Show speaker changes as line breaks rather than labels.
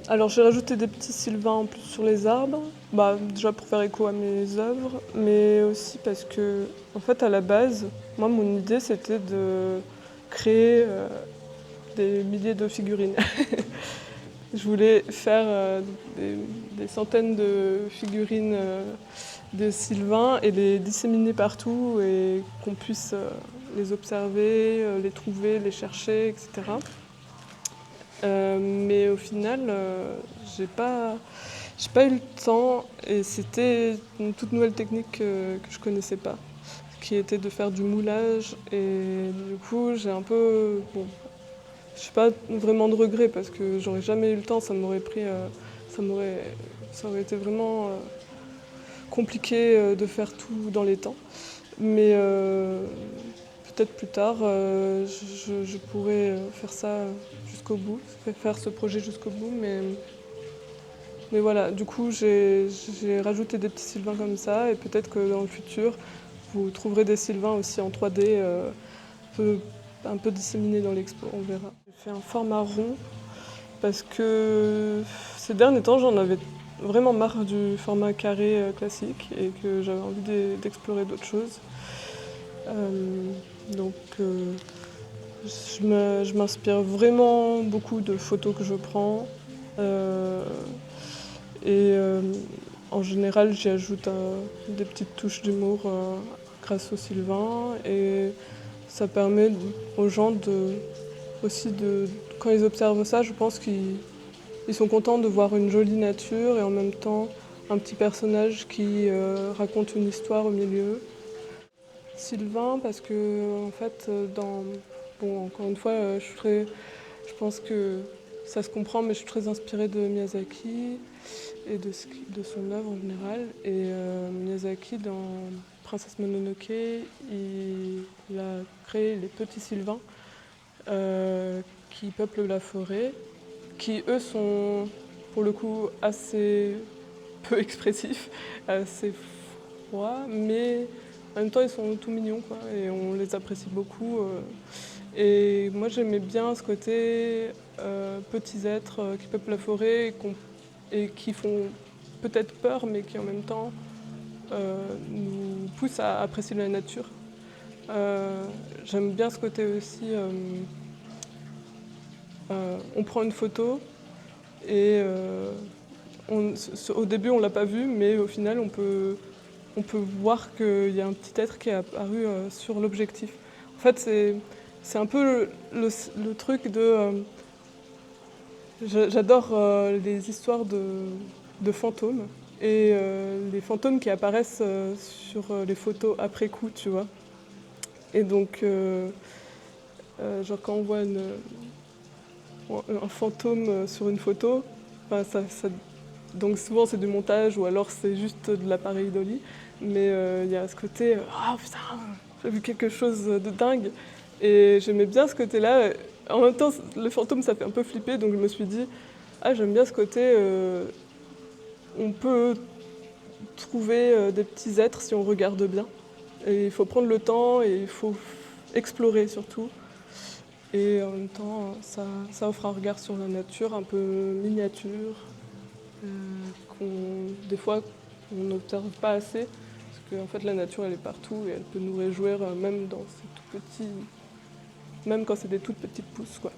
Alors j'ai rajouté des petits sylvains en plus sur les arbres, déjà pour faire écho à mes œuvres, mais aussi parce que, en fait, à la base, moi, mon idée, c'était de créer des milliers de figurines. Je voulais faire des centaines de figurines de sylvains et les disséminer partout et qu'on puisse les observer, les trouver, les chercher, etc. Mais au final, j'ai pas eu le temps et c'était une toute nouvelle technique que je connaissais pas, qui était de faire du moulage. Et du coup, j'ai un peu, bon, je suis pas vraiment de regret parce que j'aurais jamais eu le temps, ça m'aurait, ça aurait été vraiment compliqué de faire tout dans les temps. Mais peut-être plus tard, je pourrais faire ça jusqu'au bout, faire ce projet jusqu'au bout. Mais voilà, du coup, j'ai rajouté des petits sylvains comme ça et peut-être que dans le futur, vous trouverez des sylvains aussi en 3D peu- un peu disséminés dans l'expo, on verra. J'ai fait un format rond parce que ces derniers temps, j'en avais vraiment marre du format carré classique et que j'avais envie d'explorer d'autres choses. Euh, donc, je m'inspire vraiment beaucoup de photos que je prends. Euh, et en général, j'y ajoute des petites touches d'humour grâce au sylvain. Et ça permet aux gens aussi quand ils observent ça, je pense qu'ils sont contents de voir une jolie nature et en même temps un petit personnage qui raconte une histoire au milieu. Sylvain, parce que en fait, bon, encore une fois, je pense que ça se comprend, mais je suis très inspirée de Miyazaki et de son œuvre en général. Et Miyazaki, dans Princesse Mononoke, il a créé les petits Sylvains qui peuplent la forêt, qui eux sont pour le coup assez peu expressifs, assez froids, mais en même temps ils sont tout mignons quoi, et on les apprécie beaucoup. Et moi j'aimais bien ce côté petits êtres qui peuplent la forêt et qui font peut-être peur, mais qui en même temps nous poussent à apprécier la nature. J'aime bien ce côté aussi. On prend une photo et au début on l'a pas vu, mais au final on peut voir qu'il y a un petit être qui est apparu sur l'objectif. En fait, c'est un peu le truc de. J'adore les histoires de fantômes et les fantômes qui apparaissent sur les photos après coup, tu vois. Et donc, genre quand on voit un fantôme sur une photo, enfin, donc souvent c'est du montage ou alors c'est juste de l'appareil Dolly. Mais il y a ce côté ah putain, j'ai vu quelque chose de dingue. Et j'aimais bien ce côté-là. En même temps, le fantôme ça fait un peu flipper, donc je me suis dit ah j'aime bien ce côté. On peut trouver des petits êtres si on regarde bien. Et il faut prendre le temps et il faut explorer surtout. Et en même temps, ça offre un regard sur la nature un peu miniature, des fois on n'observe pas assez, parce qu'en fait la nature elle est partout et elle peut nous réjouir même dans ces tout petits, même quand c'est des toutes petites pousses quoi.